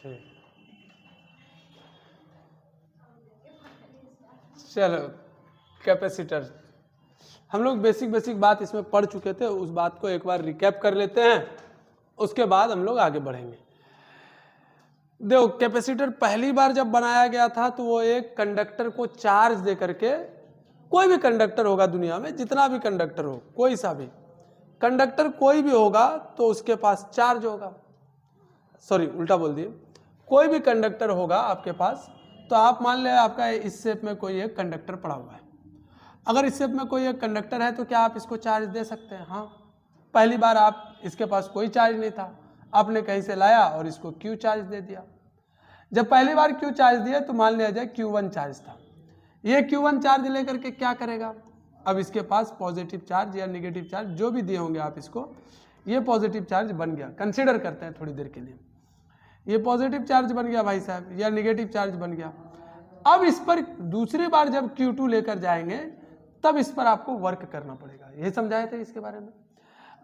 ठीक, चलो कैपेसिटर हम लोग बेसिक बात इसमें पढ़ चुके थे, उस बात को एक बार रिकैप कर लेते हैं, उसके बाद हम लोग आगे बढ़ेंगे। देखो कैपेसिटर पहली बार जब बनाया गया था तो वो एक कंडक्टर को चार्ज दे करके, कोई भी कंडक्टर होगा दुनिया में, जितना भी कंडक्टर हो, कोई सा भी कंडक्टर कोई भी होगा तो उसके पास चार्ज होगा, सॉरी उल्टा बोल दिए, कोई भी कंडक्टर होगा आपके पास, तो आप मान ले आपका इस शेप में कोई एक कंडक्टर पड़ा हुआ है, अगर इस शेप में कोई एक कंडक्टर है तो क्या आप इसको चार्ज दे सकते हैं? हाँ, पहली बार आप इसके पास कोई चार्ज नहीं था, आपने कहीं से लाया और इसको Q चार्ज दे दिया। जब पहली बार Q चार्ज दिया तो मान लिया जाए Q1 चार्ज था, ये Q1 चार्ज लेकर के क्या करेगा, अब इसके पास पॉजिटिव चार्ज या निगेटिव चार्ज जो भी दिए होंगे आप इसको, ये पॉजिटिव चार्ज बन गया, कंसिडर करते हैं थोड़ी देर के लिए, ये पॉजिटिव चार्ज बन गया भाई साहब, या निगेटिव चार्ज बन गया। अब इस पर दूसरी बार जब Q2 लेकर जाएंगे तब इस पर आपको वर्क करना पड़ेगा, ये समझाए थे इसके बारे में।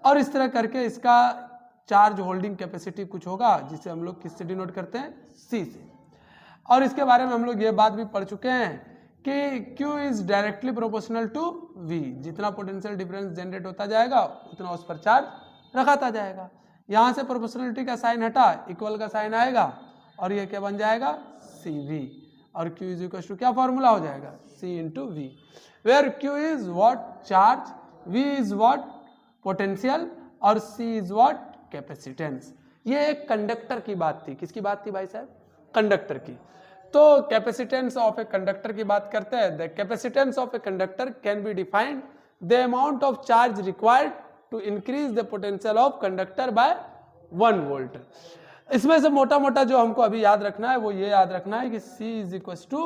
और इस तरह करके इसका चार्ज होल्डिंग कैपेसिटी कुछ होगा, जिसे हम लोग किससे डिनोट करते हैं? C से। और इसके बारे में हम लोग ये बात भी पढ़ चुके हैं कि Q is directly proportional to V, जितना पोटेंशियल डिफरेंस जनरेट होता जाएगा उतना उस पर चार्ज रखाता जाएगा। यहाँ से प्रोपोर्शनलिटी का साइन हटा, इक्वल का साइन आएगा और ये क्या बन जाएगा? CV। और Q इज इक्वल टू क्या फॉर्मूला हो जाएगा? C into V, where Q is what? Charge, V is what? Potential, और C इज व्हाट? कैपेसिटेंस। ये एक कंडक्टर की बात थी, किसकी बात थी भाई साहब? कंडक्टर की। तो कैपेसिटेंस ऑफ ए कंडक्टर की बात करते हैं। The capacitance of a conductor can be defined the amount of charge required to increase the potential of conductor by 1 volt. इसमें से मोटा मोटा जो हमको अभी याद रखना है वो ये याद रखना है कि C is equal to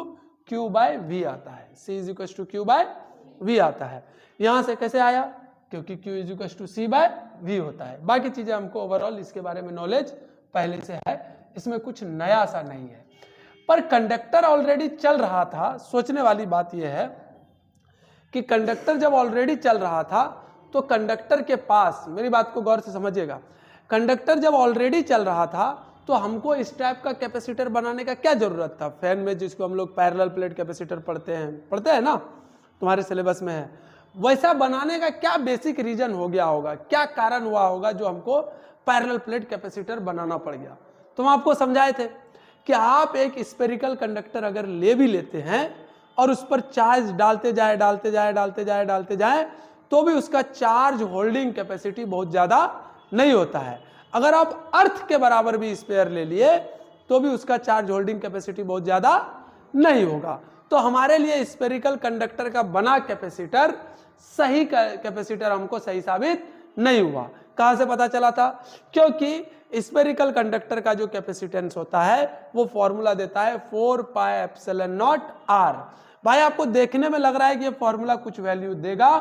Q by V आता है, C is equal to Q by V आता है। यहां से कैसे आया? क्योंकि Q is equal to C by V होता है। बाकी चीजें हमको ओवरऑल इसके बारे में नॉलेज पहले से है, इसमें कुछ नया सा नहीं है। पर कंडक्टर ऑलरेडी चल रहा था, सोचने वाली बात यह है कि कंडक्टर जब ऑलरेडी चल रहा था तो कंडक्टर के पास, मेरी बात को गौर से समझिएगा, कंडक्टर जब ऑलरेडी चल रहा था तो हमको इस टाइप का कैपेसिटर बनाने का क्या जरूरत था? फैन में जिसको हम लोग पैरेलल प्लेट कैपेसिटर पढ़ते हैं ना, तुम्हारे सिलेबस में है, वैसा बनाने का क्या बेसिक रीजन हो गया होगा, क्या कारण हुआ होगा जो हमको पैरेलल प्लेट कैपेसिटर बनाना पड़ गया? तो हम आपको समझाए थे कि आप एक स्फेरिकल कंडक्टर अगर ले भी लेते हैं और उस पर चार्ज डालते जाए तो भी उसका चार्ज होल्डिंग कैपेसिटी बहुत ज्यादा नहीं होता है। अगर आप अर्थ के बराबर भी स्पेयर ले लिए तो भी उसका चार्ज होल्डिंग कैपेसिटी बहुत ज्यादा नहीं होगा। तो हमारे लिए स्फेरिकल कंडक्टर का बना कैपेसिटर सही कैपेसिटर हमको सही साबित नहीं हुआ। कहां से पता चला था? क्योंकि स्फेरिकल कंडक्टर का जो कैपेसिटेंस होता है वो फॉर्मूला देता है 4 पाई एप्सिलॉन नॉट r। भाई आपको देखने में लग रहा है कि ये फॉर्मूला कुछ वैल्यू देगा,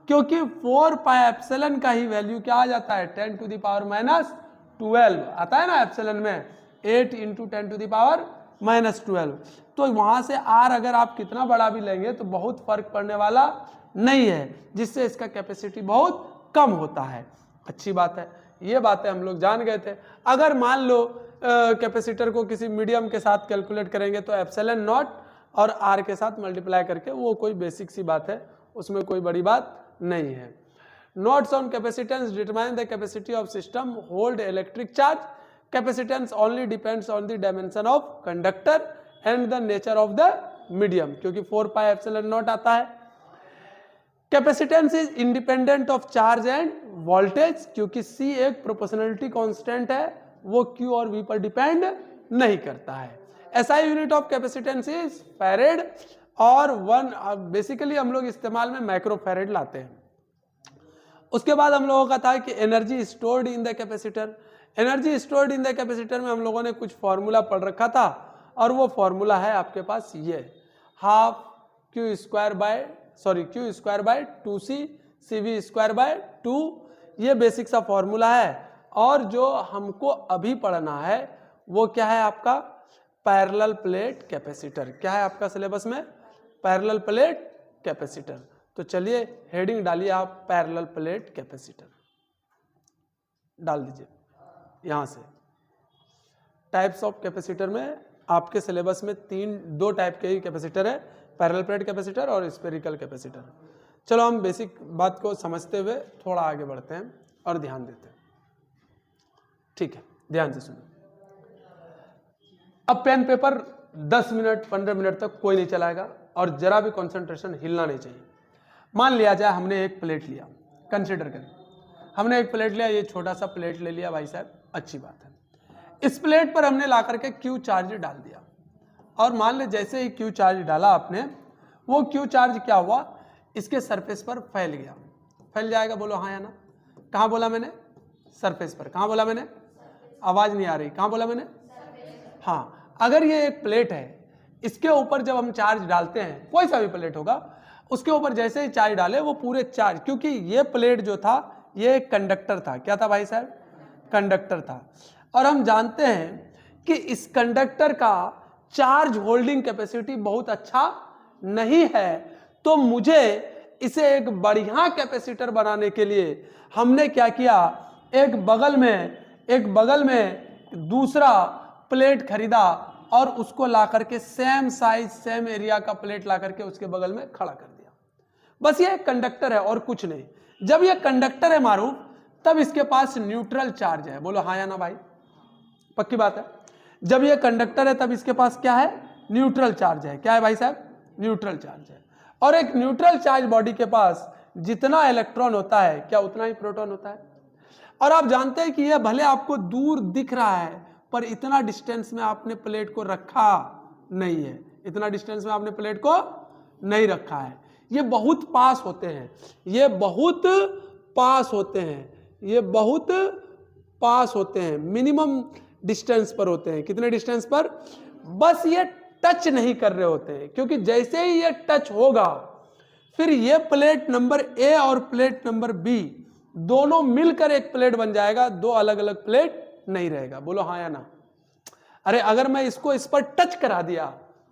क्योंकि 4 पाई एप्सिलॉन का ही वैल्यू क्या आ जाता है? 10 टू द पावर माइनस 12 आता है ना एप्सिलॉन में, 8 into 10 to the power minus 12। तो वहां से r अगर आप कितना बड़ा भी लेंगे तो बहुत फर्क पड़ने वाला नहीं है, जिससे इसका कैपेसिटी बहुत कम होता है। अच्छी बात है, ये बातें हम लोग जान गए थे। अगर मान लो कैपेसिटर को किसी मीडियम के साथ कैलकुलेट करेंगे तो एप्सिलॉन नॉट और आर के साथ मल्टीप्लाई करके, वो कोई बेसिक सी बात है, उसमें कोई बड़ी बात नहीं है। Notes on capacitance determine the capacity of system hold electric charge. Capacitance only depends on the dimension of conductor and the nature of the medium, क्योंकि 4 पाई एप्सिलॉन नॉट आता है। Capacitance is independent of charge end voltage, क्योंकि C एक proportionality constant है, वो Q और V पर depend नहीं करता है। SI unit of capacitance is farad, और बेसिकली हम लोग इस्तेमाल में माइक्रो फैरेड लाते हैं। उसके बाद हम लोगों का था कि energy stored in the capacitor. Energy stored in the capacitor में हम लोगों ने कुछ फॉर्मूला पढ़ रखा था, और वो फॉर्मूला है आपके पास ये, half Q square by 2C CV square by 2। ये बेसिक सा फॉर्मूला है। और जो हमको अभी पढ़ना है वो क्या है आपका? Parallel plate capacitor. क्या है आपका सिलेबस में? Parallel plate capacitor. तो चलिए हेडिंग डालिए आप, पैरेलल प्लेट कैपेसिटर डाल दीजिए यहां से। टाइप्स ऑफ कैपेसिटर में आपके सिलेबस में दो टाइप के ही कैपेसिटर है, पैरेलल प्लेट कैपेसिटर और स्फेरिकल कैपेसिटर। चलो हम बेसिक बात को समझते हुए थोड़ा आगे बढ़ते हैं और ध्यान देते हैं। ठीक है, ध्यान से सुनो। अब पेन पेपर 10 मिनट 15 मिनट तक कोई नहीं चलाएगा और जरा भी कंसंट्रेशन हिलना नहीं चाहिए। मान लिया जाए हमने एक प्लेट लिया, कंसिडर करें हमने एक प्लेट लिया, ये छोटा सा प्लेट ले लिया भाई साहब, अच्छी बात है। इस प्लेट पर हमने ला करके क्यू चार्ज डाल दिया और मान ले जैसे ही क्यू चार्ज डाला आपने, वो क्यू चार्ज क्या हुआ, इसके सरफेस पर फैल गया। फैल जाएगा, बोलो हाँ या ना। कहाँ बोला मैंने? सरफेस पर। कहाँ बोला मैंने? आवाज नहीं आ रही, कहाँ बोला मैंने? हाँ, अगर ये एक प्लेट है, इसके ऊपर जब हम चार्ज डालते हैं, कोई सा भी प्लेट होगा, उसके ऊपर जैसे ही चार्ज डाले वो पूरे चार्ज, क्योंकि ये प्लेट जो था ये एक कंडक्टर था। क्या था भाई साहब? कंडक्टर था। और हम जानते हैं कि इस कंडक्टर का चार्ज होल्डिंग कैपेसिटी बहुत अच्छा नहीं है, तो मुझे इसे एक बढ़िया कैपेसिटर बनाने के लिए हमने क्या किया, एक बगल में दूसरा प्लेट खरीदा और उसको ला करके सेम साइज सेम एरिया का प्लेट ला करके उसके बगल में खड़ा कर दिया। बस ये एक कंडक्टर है और कुछ नहीं। जब ये कंडक्टर है मारूफ, तब इसके पास न्यूट्रल चार्ज है। बोलो हाँ या ना भाई, पक्की बात है। जब ये कंडक्टर है तब इसके पास क्या है? न्यूट्रल चार्ज है। क्या है भाई साहब? न्यूट्रल चार्ज है। और एक न्यूट्रल चार्ज बॉडी के पास जितना इलेक्ट्रॉन होता है, क्या उतना ही प्रोटॉन होता है। और आप जानते हैं कि यह भले आपको दूर दिख रहा है, पर इतना डिस्टेंस में आपने प्लेट को रखा नहीं है, इतना डिस्टेंस में आपने प्लेट को नहीं रखा है। ये बहुत पास होते हैं, ये बहुत पास होते हैं, ये बहुत पास होते हैं, मिनिमम डिस्टेंस पर होते हैं। कितने डिस्टेंस पर? बस ये टच नहीं कर रहे होते हैं, क्योंकि जैसे ही ये टच होगा, फिर ये प्लेट नंबर ए और प्लेट नंबर बी दोनों मिलकर एक प्लेट बन जाएगा, दो अलग अलग प्लेट नहीं रहेगा। बोलो हाँ या ना। अरे अगर मैं इसको इस पर टच करा दिया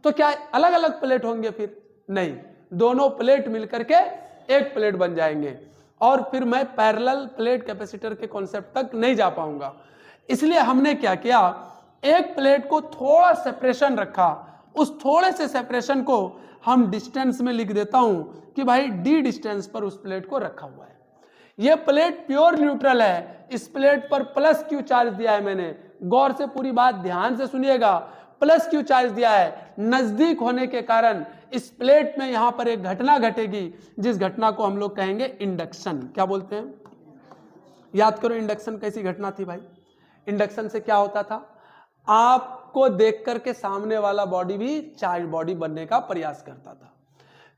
तो क्या अलग अलग प्लेट होंगे? फिर नहीं, दोनों प्लेट मिलकर के एक प्लेट बन जाएंगे। और फिर मैं पैरेलल प्लेट कैपेसिटर के कॉन्सेप्ट तक नहीं जा पाऊंगा। इसलिए हमने क्या किया, एक प्लेट को थोड़ा सेपरेशन रखा, उस थोड़े से सेपरेशन को हम डिस्टेंस में लिख देता हूं कि भाई डी डिस्टेंस पर उस प्लेट को रखा हुआ है। यह प्लेट प्योर न्यूट्रल है, इस प्लेट पर प्लस क्यू चार्ज दिया है मैंने। गौर से पूरी बात ध्यान से सुनिएगा, प्लस क्यू चार्ज दिया है। नजदीक होने के कारण इस प्लेट में यहां पर एक घटना घटेगी, जिस घटना को हम लोग कहेंगे इंडक्शन। क्या बोलते हैं? याद करो, इंडक्शन कैसी घटना थी भाई? इंडक्शन से क्या होता था, आपको देख करके सामने वाला बॉडी भी चार्ज बॉडी बनने का प्रयास करता था।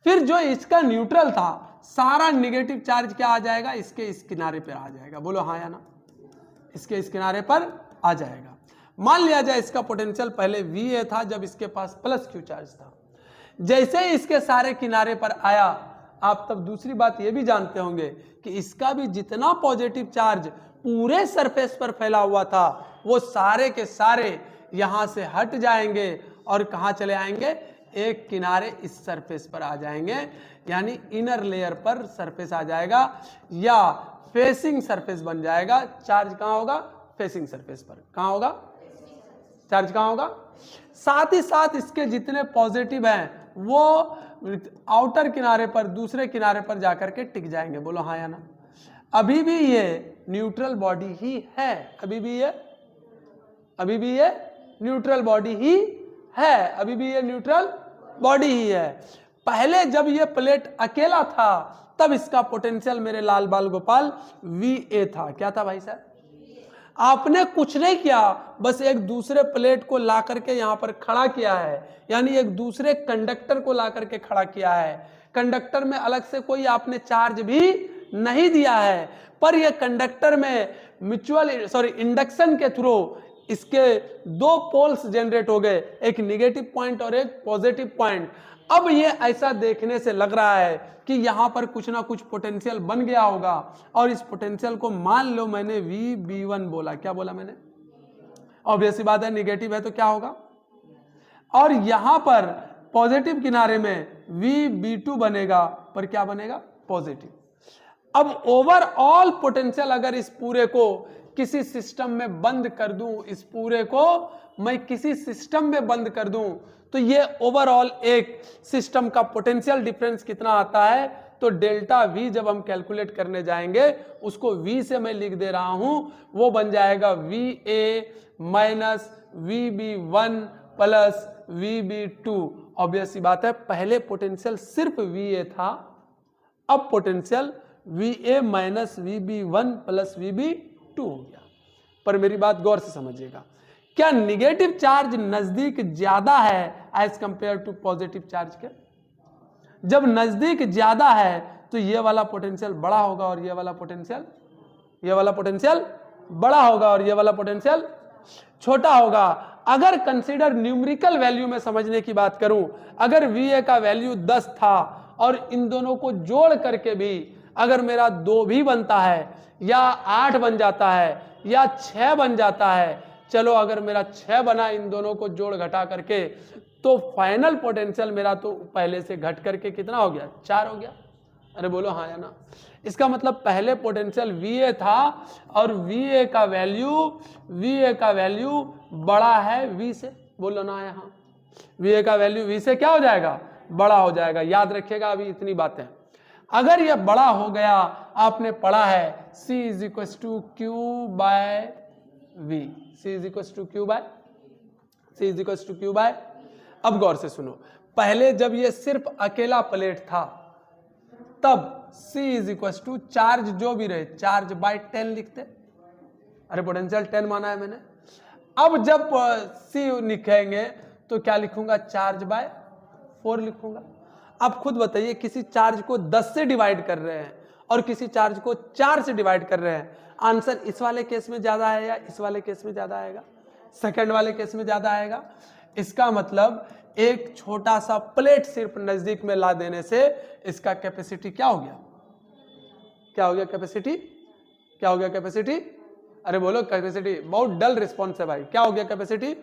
फिर जो इसका न्यूट्रल था, सारा निगेटिव चार्ज क्या आ जाएगा? इसके इस किनारे पर आ जाएगा। बोलो हाँ या ना। इसके इस किनारे पर आ जाएगा। मान लिया जाए इसका पोटेंशियल पहले VA था जब इसके पास प्लस क्यू चार्ज था। जैसे ही इसके सारे किनारे पर आया, आप तब दूसरी बात ये भी जानते होंगे कि इसका भी जितना पॉजिटिव चार्ज पूरे सरफेस पर फैला हुआ था, वो सारे के सारे यहां से हट जाएंगे और कहां चले आएंगे? एक किनारे इस सरफेस पर आ जाएंगे, यानी इनर लेयर पर सरफेस आ जाएगा या फेसिंग सरफेस बन जाएगा। चार्ज कहां होगा? फेसिंग सरफेस पर। कहां होगा? चार्ज कहां होगा? साथ ही साथ इसके जितने पॉजिटिव हैं वो आउटर किनारे पर, दूसरे किनारे पर जाकर के टिक जाएंगे। बोलो हाँ या ना। अभी भी ये न्यूट्रल बॉडी ही है, अभी भी ये न्यूट्रल बॉडी ही है, अभी भी ये न्यूट्रल बॉडी ही है। पहले जब ये प्लेट अकेला था तब इसका पोटेंशियल मेरे लाल बाल गोपाल VA था। क्या था भाई साहब? आपने कुछ नहीं किया, बस एक दूसरे प्लेट को ला करके यहां पर खड़ा किया है, यानी एक दूसरे कंडक्टर को ला करके खड़ा किया है। कंडक्टर में अलग से कोई आपने चार्ज भी नहीं दिया है, पर यह कंडक्टर में इंडक्शन के थ्रू इसके दो पोल्स जनरेट हो गए, एक निगेटिव पॉइंट और एक पॉजिटिव पॉइंट। अब ये ऐसा देखने से लग रहा है कि यहां पर कुछ ना कुछ पोटेंशियल बन गया होगा, और इस पोटेंशियल को मान लो मैंने VB1 बोला। क्या बोला मैंने? ऑब्वियस सी बात है, निगेटिव है तो क्या होगा? और यहां पर पॉजिटिव किनारे में VB2 बनेगा, पर क्या बनेगा? पॉजिटिव। अब ओवरऑल पोटेंशियल अगर इस पूरे को किसी सिस्टम में बंद कर दूं, इस पूरे को मैं किसी सिस्टम में बंद कर दूं, तो ये ओवरऑल एक सिस्टम का पोटेंशियल डिफरेंस कितना आता है, तो डेल्टा V जब हम कैलकुलेट करने जाएंगे उसको V से मैं लिख दे रहा हूं, वो बन जाएगा VA minus VB1 plus VB2। Obvious सी बात है, पहले पोटेंशियल सिर्फ VA था, अब potential VA minus VB1 plus VB2 हो गया। पर मेरी बात गौर से समझिएगा, क्या निगेटिव चार्ज नजदीक ज्यादा है as compared to positive charge के? जब नजदीक ज्यादा है तो ये वाला पोटेंशियल बड़ा होगा और ये वाला पोटेंशियल बड़ा होगा और ये वाला पोटेंशियल छोटा होगा। अगर कंसीडर न्यूमेरिकल वैल्यू में समझने की बात करूं, अगर VA का वैल्यू 10 था और इन दोनों को जोड़ करके भी अगर मेरा 2 भी बनता है या 8 बन जाता है या 6 बन जाता है, चलो अगर मेरा 6 बना इन दोनों को जोड़ घटा करके, तो फाइनल पोटेंशियल मेरा तो पहले से घट करके कितना हो गया, 4 हो गया। अरे बोलो हाँ या ना। इसका मतलब पहले पोटेंशियल VA था और VA का वैल्यू बड़ा है V से, बोलो ना यहाँ। VA का वैल्यू V से क्या हो जाएगा, बड़ा हो जाएगा। याद रखिएगा अभी इतनी बातें। अगर यह बड़ा हो गया, आपने पढ़ा है C is equal to Q by V, C is equal to Q by. अब गौर से सुनो, पहले जब ये सिर्फ अकेला प्लेट था तब C is equal to charge जो भी रहे, चार्ज बाय 10 लिखते। अरे पोटेंशियल 10 माना है मैंने। अब जब C लिखेंगे तो क्या लिखूंगा, चार्ज बाय 4 लिखूंगा। अब खुद बताइए, किसी चार्ज को 10 से डिवाइड कर रहे हैं और किसी चार्ज को 4 से डिवाइड कर रहे हैं, आंसर इस वाले केस में ज्यादा है या इस वाले केस में ज्यादा आएगा, सेकंड वाले केस में ज्यादा आएगा। इसका मतलब एक छोटा सा प्लेट सिर्फ नजदीक में ला देने से इसका कैपेसिटी क्या हो गया, कैपेसिटी। अरे बोलो कैपेसिटी, बहुत डल रिस्पॉन्स है भाई। क्या हो गया कैपेसिटी,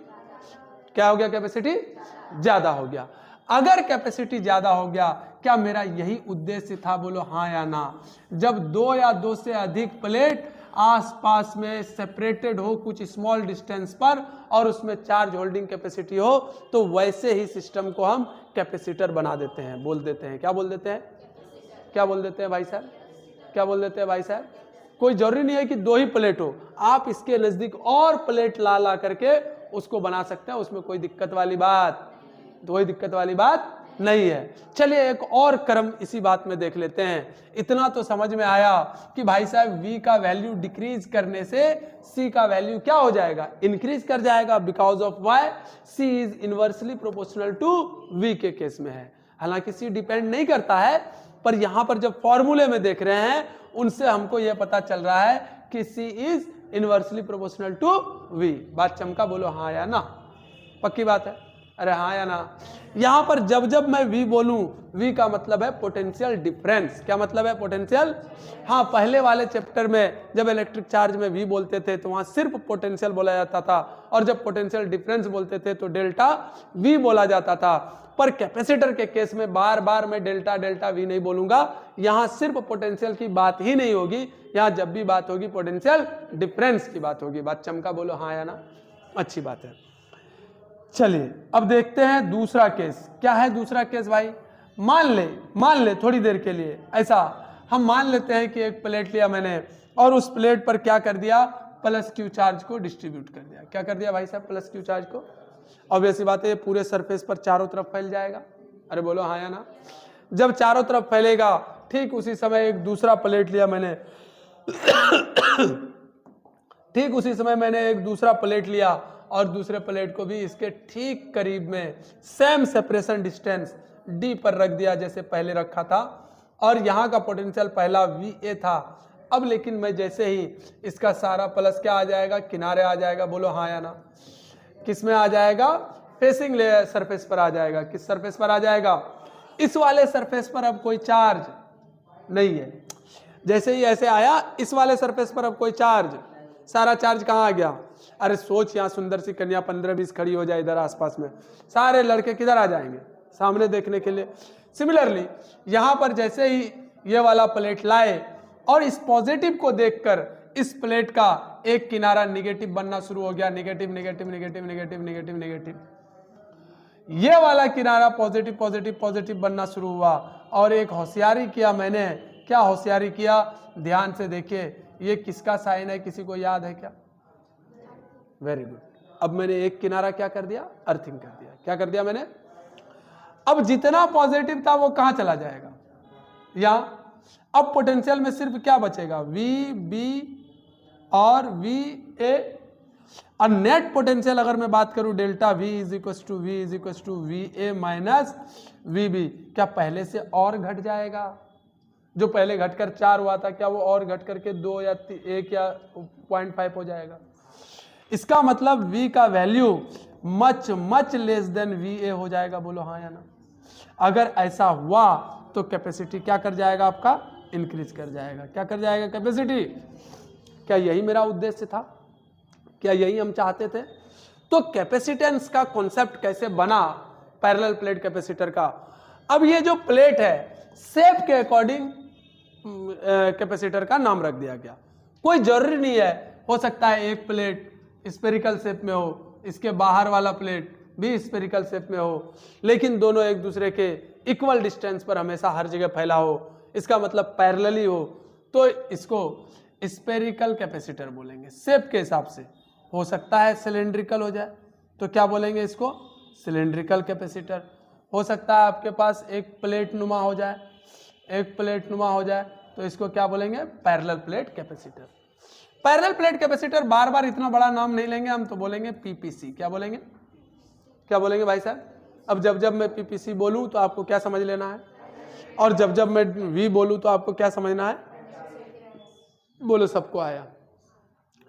ज्यादा हो गया। अगर कैपेसिटी ज्यादा हो गया, क्या मेरा यही उद्देश्य था, बोलो हाँ या ना। जब 2 या 2 से अधिक प्लेट आसपास में सेपरेटेड हो कुछ स्मॉल डिस्टेंस पर और उसमें चार्ज होल्डिंग कैपेसिटी हो, तो वैसे ही सिस्टम को हम कैपेसिटर बना देते हैं, बोल देते हैं भाई साहब, कोई जरूरी नहीं है कि 2 ही प्लेट हो, आप इसके नजदीक और प्लेट ला करके उसको बना सकते हैं, उसमें कोई दिक्कत वाली बात नहीं है। चलिए एक और क्रम इसी बात में देख लेते हैं। इतना तो समझ में आया कि भाई साहब V का वैल्यू डिक्रीज करने से C का वैल्यू क्या हो जाएगा, इंक्रीज कर जाएगा, because of why C is inversely proportional to V के केस में है। हालांकि C डिपेंड नहीं करता है, पर यहां पर जब फॉर्मूले में देख रहे हैं उनसे हमको यह पता चल रहा है कि C is inversely proportional to V। बात चमका, बोलो हाँ या ना, पक्की बात है। अरे हाँ या ना। यहां पर जब मैं V बोलूं, V का मतलब है पोटेंशियल डिफरेंस। क्या मतलब है, पोटेंशियल। हाँ, पहले वाले चैप्टर में जब इलेक्ट्रिक चार्ज में V बोलते थे तो वहां सिर्फ पोटेंशियल बोला जाता था, और जब पोटेंशियल डिफरेंस बोलते थे तो डेल्टा V बोला जाता था। पर कैपेसिटर के केस में बार बार मैं डेल्टा V नहीं बोलूंगा, यहां सिर्फ पोटेंशियल की बात ही नहीं होगी, यहां जब भी बात होगी पोटेंशियल डिफरेंस की बात होगी। बात चमका, बोलो हाँ या ना, अच्छी बात है। चलिए अब देखते हैं दूसरा केस। क्या है दूसरा केस भाई, मान ले थोड़ी देर के लिए ऐसा हम मान लेते हैं कि एक प्लेट लिया मैंने और उस प्लेट पर क्या कर दिया, प्लस Q चार्ज को डिस्ट्रीब्यूट कर दिया। क्या कर दिया भाई साहब, प्लस Q चार्ज को। ऑब्वियस बात है ये पूरे सरफेस पर चारों तरफ फैल जाएगा। अरे बोलो हाँ या ना। जब चारों तरफ फैलेगा, ठीक उसी समय एक दूसरा प्लेट लिया मैंने एक दूसरा प्लेट लिया और दूसरे प्लेट को भी इसके ठीक करीब में सेम सेपरेशन डिस्टेंस D पर रख दिया जैसे पहले रखा था, और यहाँ का पोटेंशियल पहला VA था। अब लेकिन मैं जैसे ही इसका सारा प्लस क्या आ जाएगा, किनारे आ जाएगा, बोलो हाँ या ना। किस में आ जाएगा, फेसिंग लेयर सरफेस पर आ जाएगा। किस सरफेस पर आ जाएगा, इस वाले सरफेस पर अब कोई चार्ज नहीं है। जैसे ही ऐसे आया इस वाले सरफेस पर अब कोई चार्ज, सारा चार्ज कहाँ आ गया। अरे सोच, यहाँ सुंदर सी कन्या 15-20 खड़ी हो जाए इधर आसपास में, सारे लड़के किधर आ जाएंगे, सामने देखने के लिए। सिमिलरली यहाँ पर जैसे ही ये वाला प्लेट लाए और इस पॉजिटिव को देखकर इस प्लेट का एक किनारा निगेटिव बनना शुरू हो गया, negative negative negative negative negative negative, ये वाला किनारा पॉजिटिव पॉजिटिव पॉजिटिव बनना शुरू हुआ। और एक होशियारी किया मैंने, क्या होशियारी किया, ध्यान से देखिए, ये किसका साइन है, किसी को याद है क्या? Very good. अब मैंने एक किनारा क्या कर दिया, अर्थिंग कर दिया। क्या कर दिया मैंने? अब जितना पॉजिटिव था वो कहां चला जाएगा, यहां। अब पोटेंशियल में सिर्फ क्या बचेगा, वी बी और वी ए। और नेट पोटेंशियल अगर मैं बात करूं, delta V is equal to V is equal to V A minus V B, क्या पहले से और घट जाएगा? जो पहले घटकर 4 हुआ था, क्या वो और घट करके 2 या 1 या 0.5 हो जाएगा? इसका मतलब v का value much much less then V A हो जाएगा। बोलो हाँ या ना? अगर ऐसा हुआ तो कैपेसिटी क्या कर जाएगा आपका, इंक्रीज कर जाएगा। क्या कर जाएगा कैपेसिटी? क्या यही मेरा उद्देश्य था? क्या यही हम चाहते थे? तो कैपेसिटेंस का कॉन्सेप्ट कैसे बना पैरेलल प्लेट कैपेसिटर का? अब ये जो प्लेट है, शेप के अकॉर्डिंग कैपेसिटर का नाम रख दिया गया। कोई जरूरी नहीं है, हो सकता है एक प्लेट स्फेरिकल शेप में हो, इसके बाहर वाला प्लेट भी स्फेरिकल शेप में हो, लेकिन दोनों एक दूसरे के इक्वल डिस्टेंस पर हमेशा हर जगह फैला हो, इसका मतलब पैरेलली हो, तो इसको स्फेरिकल कैपेसिटर बोलेंगे। शेप के हिसाब से हो सकता है सिलेंड्रिकल हो जाए, तो क्या बोलेंगे इसको, सिलेंड्रिकल कैपेसिटर। हो सकता है आपके पास एक प्लेट नुमा हो जाए, एक प्लेट नुमा हो जाए, तो इसको क्या बोलेंगे, parallel plate capacitor. Parallel plate capacitor, बार बार इतना बड़ा नाम नहीं लेंगे हम, तो बोलेंगे पीपीसी। क्या बोलेंगे, क्या बोलेंगे भाई साहब? अब जब जब मैं पीपीसी बोलूं तो आपको क्या समझ लेना है, और जब जब मैं वी बोलूं तो आपको क्या समझना है? बोलो, सबको आया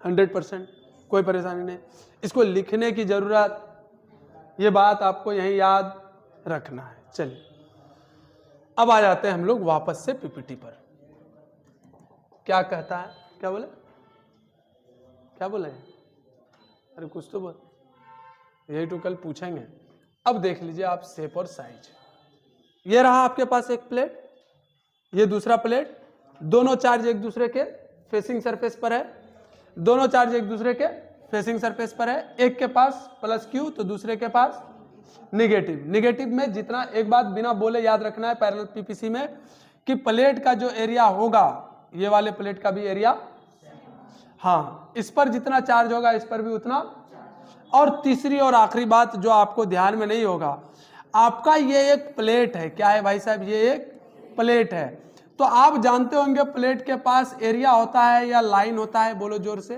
100%, कोई परेशानी नहीं। इसको लिखने की जरूरत, ये बात आपको यहीं याद रखना है। चलिए अब आ जाते हैं हम लोग वापस से पीपीटी पर। क्या कहता है, क्या बोले, क्या बोले? अरे कुछ तो बोल, यही तो कल पूछेंगे। अब देख लीजिए आप शेप और साइज। ये रहा आपके पास एक प्लेट, ये दूसरा प्लेट, दोनों चार्ज एक दूसरे के फेसिंग सरफेस पर है, दोनों चार्ज एक दूसरे के फेसिंग सरफेस पर है। एक के पास प्लस क्यू तो दूसरे के पास निगेटिव। निगेटिव में जितना, एक बात बिना बोले याद रखना है पैरेलल पीपीसी में, कि प्लेट का जो एरिया होगा, ये वाले प्लेट का भी एरिया, हाँ, इस पर जितना चार्ज होगा इस पर भी उतना। और तीसरी और आखिरी बात जो आपको ध्यान में नहीं होगा, आपका ये एक प्लेट है। क्या है भाई साहब? ये एक प्लेट है। तो आप जानते होंगे प्लेट के पास एरिया होता है या लाइन होता है? बोलो जोर से।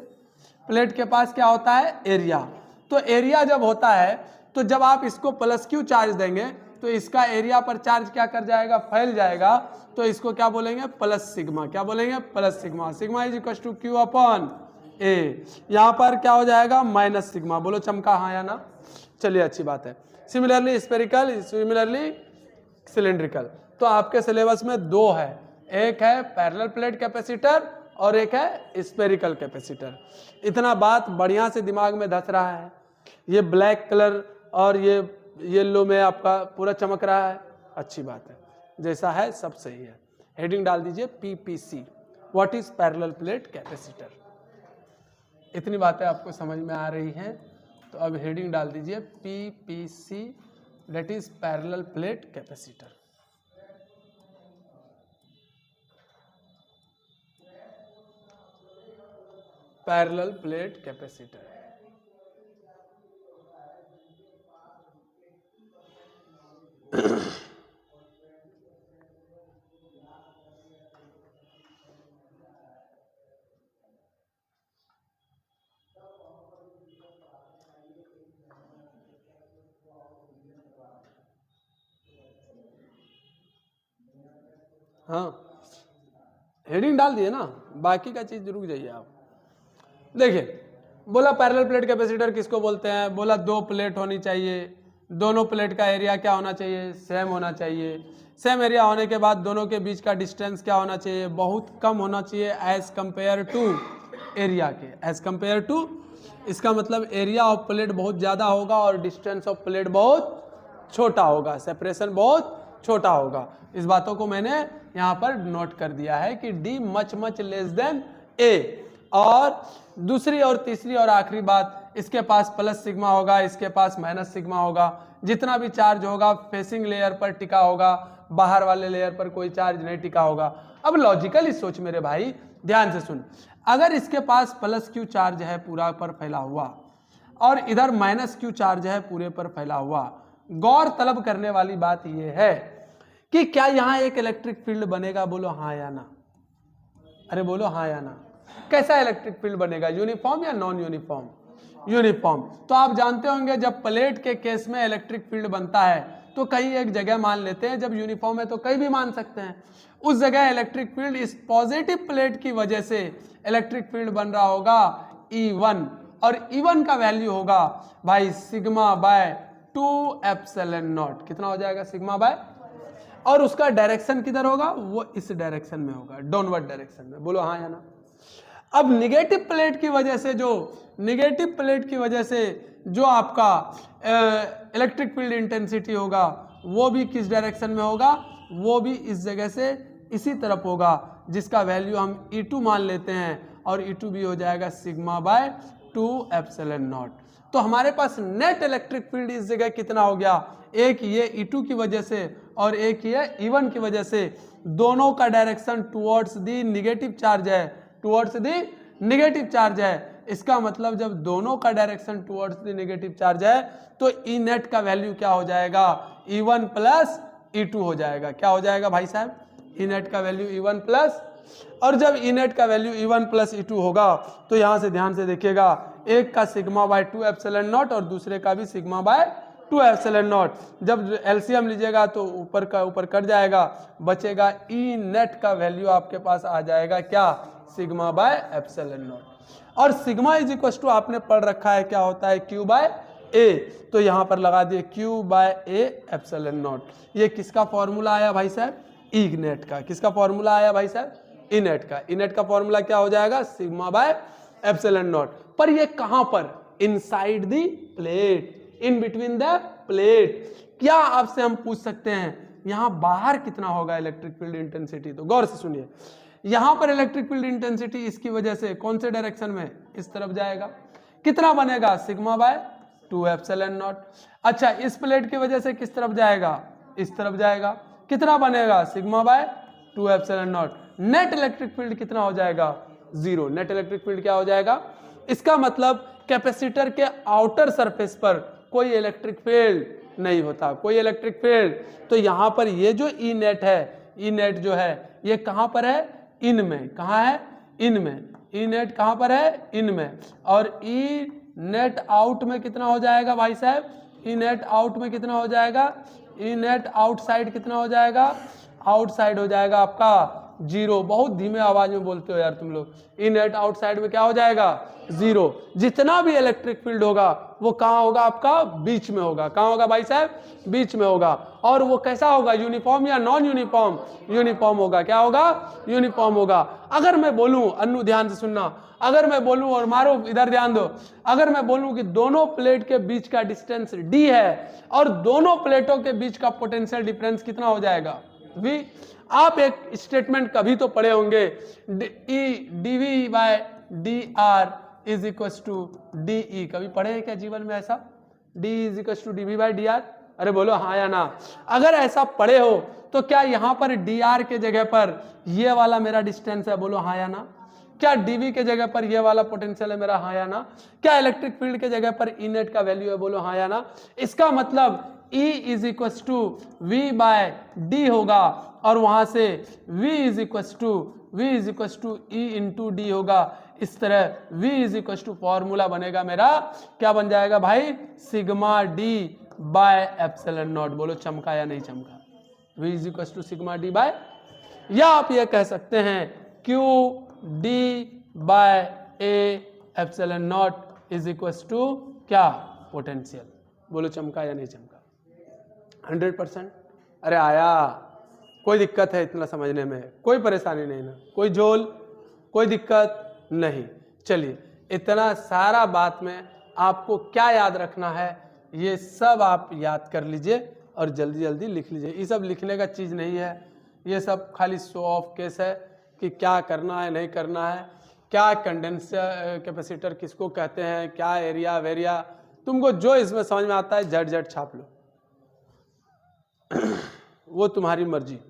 प्लेट के पास क्या होता है? एरिया। तो एरिया जब होता है, तो जब आप इसको प्लस क्यू चार्ज देंगे तो इसका एरिया पर चार्ज क्या कर जाएगा? फैल जाएगा। तो इसको क्या बोलेंगे? Plus sigma. क्या बोलेंगे? Plus sigma. Sigma is equal to Q upon a. यहां पर क्या हो जाएगा? Minus sigma. बोलो चमका हाँ या ना? चलिए अच्छी बात है। Similarly spherical, similarly cylindrical. तो आपके सिलेबस में 2 है, एक है पैरेलल प्लेट कैपेसिटर और एक है स्फेरिकल कैपेसिटर। इतना बात बढ़िया से दिमाग में धस रहा है। ये ब्लैक कलर और ये येलो में आपका पूरा चमक रहा है, अच्छी बात है। जैसा है सब सही है। हेडिंग डाल दीजिए PPC, what is parallel plate capacitor. इतनी बातें आपको समझ में आ रही हैं, तो अब हेडिंग डाल दीजिए PPC, that is parallel plate capacitor. Parallel plate capacitor. हाँ, हेडिंग डाल दिए ना, बाकी का चीज रुक जाइए आप। देखिए, बोला पैरेलल प्लेट कैपेसिटर किसको बोलते हैं? बोला 2 प्लेट होनी चाहिए, दोनों प्लेट का एरिया क्या होना चाहिए? सेम होना चाहिए। सेम एरिया होने के बाद दोनों के बीच का डिस्टेंस क्या होना चाहिए? बहुत कम होना चाहिए एज कंपेयर टू एरिया के। एज कंपेयर टू, इसका मतलब एरिया ऑफ प्लेट बहुत ज़्यादा होगा और डिस्टेंस ऑफ प्लेट बहुत छोटा होगा, सेपरेशन बहुत छोटा होगा। इस बातों को मैंने यहाँ पर नोट कर दिया है कि d much much less than a. और दूसरी और तीसरी और आखिरी बात, इसके पास प्लस सिग्मा होगा, इसके पास माइनस सिग्मा होगा। जितना भी चार्ज होगा फेसिंग लेयर पर टिका होगा, बाहर वाले लेयर पर कोई चार्ज नहीं टिका होगा। अब लॉजिकली सोच मेरे भाई, ध्यान से सुन, अगर इसके पास प्लस क्यू चार्ज है पूरा पर फैला हुआ और इधर माइनस क्यू चार्ज है पूरे पर फैला हुआ, गौर तलब करने वाली बात यह है कि क्या यहां एक इलेक्ट्रिक फील्ड बनेगा? बोलो हाँ या ना, अरे बोलो हाँ या ना। कैसा इलेक्ट्रिक फील्ड बनेगा, यूनिफॉर्म या नॉन यूनिफॉर्म? यूनिफॉर्म। तो आप जानते होंगे जब प्लेट के केस में इलेक्ट्रिक फील्ड बनता है तो कहीं एक जगह मान लेते हैं, जब यूनिफॉर्म है तो कहीं भी मान सकते हैं। उस जगह इलेक्ट्रिक फील्ड इस पॉजिटिव प्लेट की वजह से इलेक्ट्रिक फील्ड बन रहा होगा E1, और E1 का वैल्यू होगा भाई सिग्मा बाय 2 एप्सिलॉन नॉट। कितना हो जाएगा? सिग्मा बाय, और उसका डायरेक्शन किधर होगा? वो इस डायरेक्शन में होगा, डाउनवर्ड डायरेक्शन में। बोलो हाँ या ना। अब निगेटिव प्लेट की वजह से जो आपका इलेक्ट्रिक फील्ड इंटेंसिटी होगा वो भी किस डायरेक्शन में होगा? वो भी इस जगह से इसी तरफ होगा, जिसका वैल्यू हम E2 मान लेते हैं, और E2 भी हो जाएगा सिग्मा बाय 2 एप्सिलॉन नॉट। तो हमारे पास नेट इलेक्ट्रिक फील्ड इस जगह कितना हो गया? एक ये E2 की वजह से और एक ये E1 की वजह से, दोनों का direction towards the negative charge है, टुवर्ड्स दी निगेटिव चार्ज है। इसका मतलब जब दोनों का direction towards the negative charge है तो E नेट का वैल्यू क्या हो जाएगा? E1 प्लस E2 हो जाएगा। क्या हो जाएगा भाई साहब? E नेट का वैल्यू E1 प्लस, और जब E नेट का वैल्यू E1 प्लस E2 होगा तो यहां से ध्यान से देखिएगा, एक का सिग्मा बाय 2 एप्सिलॉन नॉट और दूसरे का भी सिग्मा बाय 2 एप्सिलॉन नॉट। जब एलसीएम लीजिएगा तो ऊपर का ऊपर कट जाएगा, बचेगा E नेट का वैल्यू आपके पास आ जाएगा क्या? Sigma by epsilon naught. और सिग्मा इज इक्वल टू आपने पढ़ रखा है क्या होता है? Q by A। तो यहां पर लगा दिए Q by A epsilon naught. ये किसका फॉर्मूला आया भाई साहब? E नेट का। किसका फॉर्मूला आया भाई साहब? E नेट का। E नेट का फॉर्मूला क्या हो जाएगा? Sigma by epsilon not. पर ये कहां पर? Inside the plate, in between the plate. क्या आपसे हम पूछ सकते हैं यहां बाहर कितना होगा इलेक्ट्रिक फील्ड इंटेंसिटी? तो गौर से सुनिए, यहां पर इलेक्ट्रिक फील्ड इंटेंसिटी इसकी वजह से कौन से डायरेक्शन में? इस तरफ जाएगा। कितना बनेगा? Sigma bye 2 epsilon not. अच्छा, इस प्लेट की वजह से किस तरफ जाएगा? इस तरफ जाएगा। कितना बनेगा? Sigma bye 2 epsilon not. Net electric field कितना हो जाएगा? 0। नेट इलेक्ट्रिक फील्ड क्या हो जाएगा? इसका मतलब कैपेसिटर के आउटर सरफेस पर कोई इलेक्ट्रिक फील्ड नहीं होता, कोई इलेक्ट्रिक फील्ड। तो यहां पर ये जो E नेट है, E नेट जो है ये कहां पर है? इन में। कहां है? इन में। E नेट कहां पर है? इन में। और E नेट आउट में कितना हो जाएगा भाई साहब? E नेट आउट में कितना हो जाएगा? E नेट आउटसाइड कितना हो जाएगा? आउटसाइड हो जाएगा आपका 0। बहुत धीमे आवाज में बोलते हो यार तुम लोग। E नेट आउटसाइड में क्या हो जाएगा? 0। जितना भी इलेक्ट्रिक फील्ड होगा वो कहां होगा? आपका बीच में होगा। कहां होगा भाई साहब? बीच में होगा। और वो कैसा होगा? यूनिफॉर्म या नॉन यूनिफॉर्म? यूनिफॉर्म होगा। क्या होगा? यूनिफॉर्म होगा। अगर मैं बोलूं, अन्नू ध्यान से सुनना, अगर मैं बोलूं, और मारो इधर ध्यान दो, अगर मैं बोलूं कि दोनों प्लेट के बीच का डिस्टेंस D है और दोनों प्लेटों के बीच का पोटेंशियल डिफरेंस कितना हो जाएगा? V। आप एक स्टेटमेंट कभी तो पढ़े होंगे, dV by dr is equal to dE। कभी पढ़े हैं क्या जीवन में ऐसा? D is equal to dV by dr? अरे बोलो हाँ या ना। अगर ऐसा पढ़े हो तो क्या यहां पर dr के जगह पर ये वाला मेरा डिस्टेंस है? बोलो हाँ या ना। क्या dV के जगह पर ये वाला पोटेंशियल है मेरा? हाँ या ना। क्या इलेक्ट्रिक फील्ड के जगह पर E नेट का वैल्यू है? बोलो हाँ या ना। इसका मतलब E is equal to V by D होगा, और वहां से V is equal to E into D होगा। इस तरह V is equal to formula बनेगा मेरा, क्या बन जाएगा भाई? Sigma D by epsilon naught. बोलो चमका या नहीं चमका? V is equal to sigma D by, या आप ये कह सकते हैं Q D बाय A epsilon naught is equal to क्या? पोटेंशियल। बोलो चमका या नहीं चमका? 100%। अरे आया, कोई दिक्कत है इतना समझने में? कोई परेशानी नहीं ना? कोई झोल, कोई दिक्कत नहीं? चलिए, इतना सारा बात में आपको क्या याद रखना है ये सब आप याद कर लीजिए और जल्दी जल्दी लिख लीजिए। ये सब लिखने का चीज़ नहीं है, ये सब खाली शो ऑफ केस है कि क्या करना है नहीं करना है। क्या कंडेंस कैपेसिटर किसको कहते हैं, क्या एरिया वेरिया, तुमको जो इसमें समझ में आता है झट झट छाप लो, वो तुम्हारी मर्जी।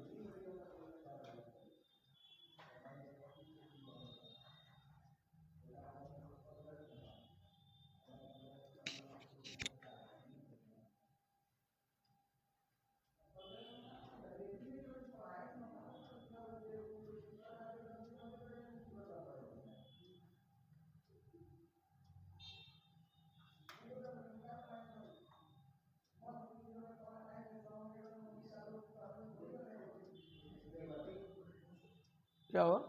क्या हुआ?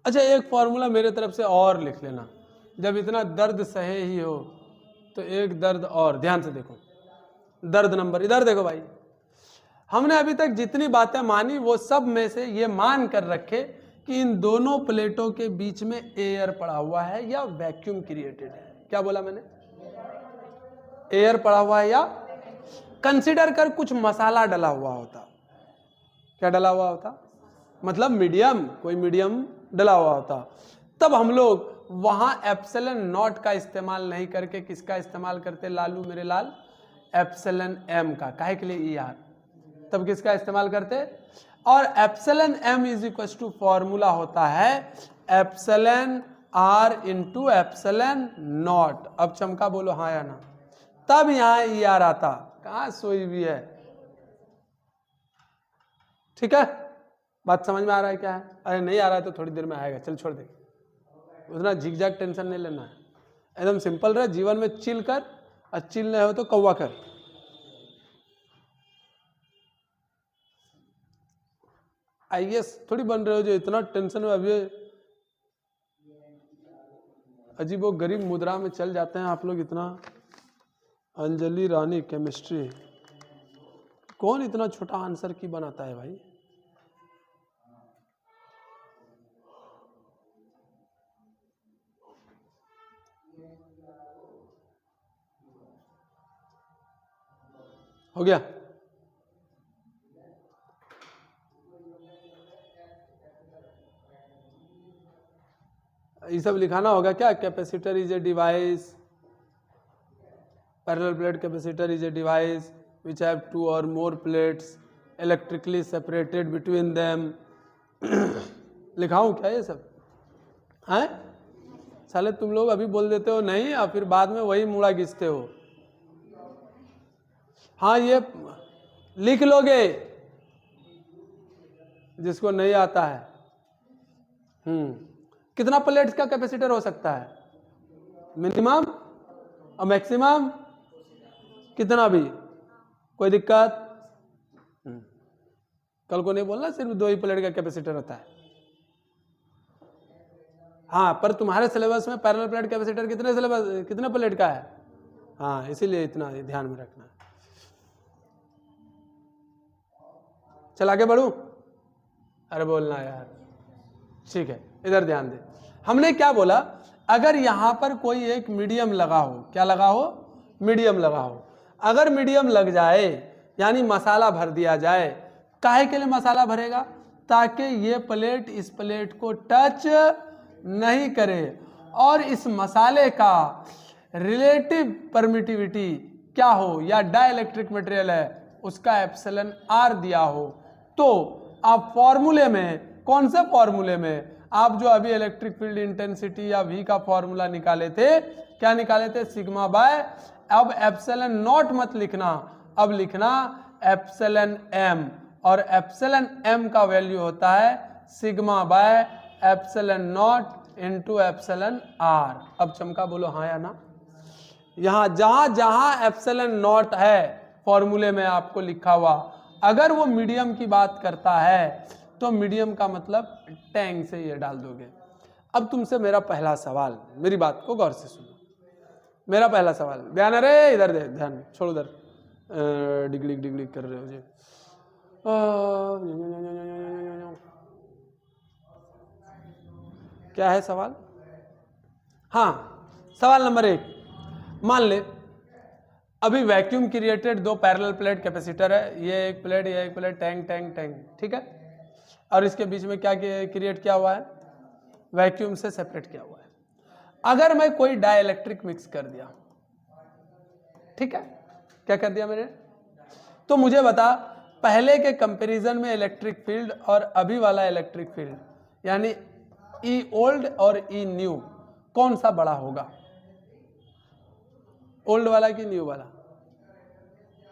अच्छा, एक फॉर्मूला मेरे तरफ से और लिख लेना, जब इतना दर्द सहे ही हो तो एक दर्द और, ध्यान से देखो, दर्द नंबर, इधर देखो भाई, हमने अभी तक जितनी बातें मानी वो सब में से ये मान कर रखे कि इन दोनों प्लेटों के बीच में एयर पड़ा हुआ है या वैक्यूम क्रिएटेड है। क्या बोला मैंने? एयर पड़ा हुआ है या कंसीडर कर कुछ मसाला डला हुआ होता। क्या डला हुआ होता? मतलब मीडियम, कोई मीडियम डला हुआ होता, तब हम लोग वहां एप्सिलॉन नॉट का इस्तेमाल नहीं करके किसका इस्तेमाल करते लालू मेरे लाल? एप्सिलॉन एम का। काहे के लिए? E R. तब किसका इस्तेमाल करते? और epsilon M is equal to formula होता है epsilon R into epsilon naught. अब चमका बोलो हाँ या ना, तब यहां ई आर आता। कहां सोई भी है? ठीक है, बात समझ में आ रहा है क्या है? अरे नहीं आ रहा है तो थोड़ी देर में आएगा, चल छोड़ दे, उतना झिकझैक टेंशन नहीं लेना है, एकदम सिंपल रहे जीवन में, चिल कर, और चिल नहीं हो तो कौवा कर। आईएएस थोड़ी बन रहे हो जो इतना टेंशन में अभी अजीबो गरीब मुद्रा में चल जाते हैं आप लोग इतना। अंजलि रानी केमिस्ट्री, कौन इतना छोटा आंसर की बनाता है भाई? हो गया? ये सब लिखाना होगा क्या? Capacitor is a device, parallel plate capacitor is a device which have two or more plates electrically separated between them। लिखाऊं क्या ये सब? हैं? साले तुम लोग अभी बोल देते हो नहीं और फिर बाद में वही मुड़ा घिसते हो। हाँ, ये लिख लोगे जिसको नहीं आता है। कितना प्लेट्स का कैपेसिटर हो सकता है? मिनिमम और मैक्सिमम कितना भी, कोई दिक्कत? कल को नहीं बोलना सिर्फ 2 ही प्लेट का कैपेसिटर होता है। हाँ, पर तुम्हारे सिलेबस में पैरेलल प्लेट कैपेसिटर कितने प्लेट का है? हाँ, इसीलिए इतना ध्यान में रखना है। चल आगे बढ़ू? अरे बोलना यार, ठीक है, इधर ध्यान दे। हमने क्या बोला? अगर यहां पर कोई एक मीडियम लगा हो, क्या लगा हो? मीडियम लगा हो। अगर मीडियम लग जाए यानी मसाला भर दिया जाए, काहे के लिए मसाला भरेगा? ताकि ये प्लेट इस प्लेट को टच नहीं करे और इस मसाले का रिलेटिव परमिटिविटी क्या हो, या डाइलेक्ट्रिक मटेरियल है उसका एप्सिलॉन आर दिया हो। तो आप फॉर्मूले में, कौन से फॉर्मूले में? आप जो अभी इलेक्ट्रिक फील्ड इंटेंसिटी या V का फॉर्मूला निकाले थे, क्या निकाले थे? सिग्मा बाय, अब एप्सिलॉन नॉट मत लिखना, अब लिखना एप्सिलॉन एम, और एप्सिलॉन एम का वैल्यू होता है sigma by epsilon naught into epsilon R. अब चमका बोलो हाँ या ना। यहां जहां जहां एप्सिलॉन नॉट है फॉर्मूले में आपको लिखा हुआ, अगर वो मीडियम की बात करता है तो मीडियम का मतलब टैंक से ये डाल दोगे। अब तुमसे मेरा पहला सवाल, मेरी बात को गौर से सुनो। मेरा पहला सवाल, ध्यान, अरे इधर दे, ध्यान छोड़ उधर, डिगली डिगली कर रहे हो जी। क्या है सवाल? हाँ, सवाल नंबर 1, मान ले अभी वैक्यूम क्रिएटेड दो पैरेलल प्लेट कैपेसिटर है, ये एक प्लेट, ये एक प्लेट, टैंक टैंक टैंक, ठीक है। और इसके बीच में क्या क्रिएट किया हुआ है? वैक्यूम से सेपरेट किया हुआ है। अगर मैं कोई डाइलेक्ट्रिक मिक्स कर दिया, ठीक है, क्या कर दिया मैंने, तो मुझे बता पहले के कंपैरिजन में इलेक्ट्रिक फील्ड और अभी वाला इलेक्ट्रिक फील्ड यानी ई ओल्ड और ई न्यू कौन सा बड़ा होगा? ओल्ड वाला कि न्यू वाला?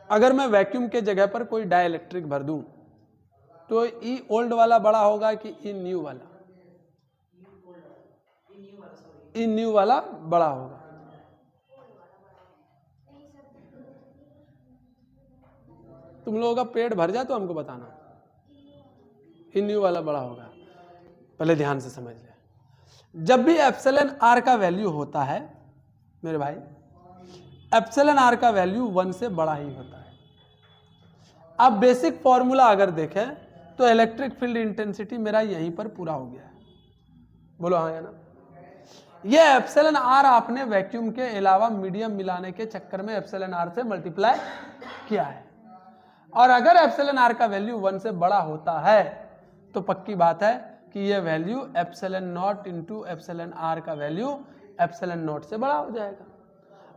अगर मैं वैक्यूम के जगह पर कोई डाइलेक्ट्रिक भर दूं तो ई ओल्ड वाला बड़ा होगा कि ई न्यू वाला? ई न्यू वाला बड़ा होगा। तुम लोगों का पेट भर जाए तो हमको बताना, ई न्यू वाला बड़ा होगा। पहले ध्यान से समझ ले, जब भी एप्सिलॉन आर का वैल्यू होता है मेरे भाई, एप्सिलॉन आर का वैल्यू 1 से बड़ा ही होता है। अब बेसिक फॉर्मूला अगर देखें तो इलेक्ट्रिक फील्ड इंटेंसिटी मेरा यहीं पर पूरा हो गया है। बोलो हाँ या ना? ये एप्सिलॉन आर आपने वैक्यूम के अलावा मीडियम मिलाने के चक्कर में एप्सिलॉन आर से मल्टीप्लाई किया है। और अगर एप्सिलॉन आर का वैल्यू 1 से बड़ा होता है तो पक्की बात है कि ये value epsilon naught into epsilon R का वैल्यू एप्सिलॉन नॉट से बड़ा हो जाएगा।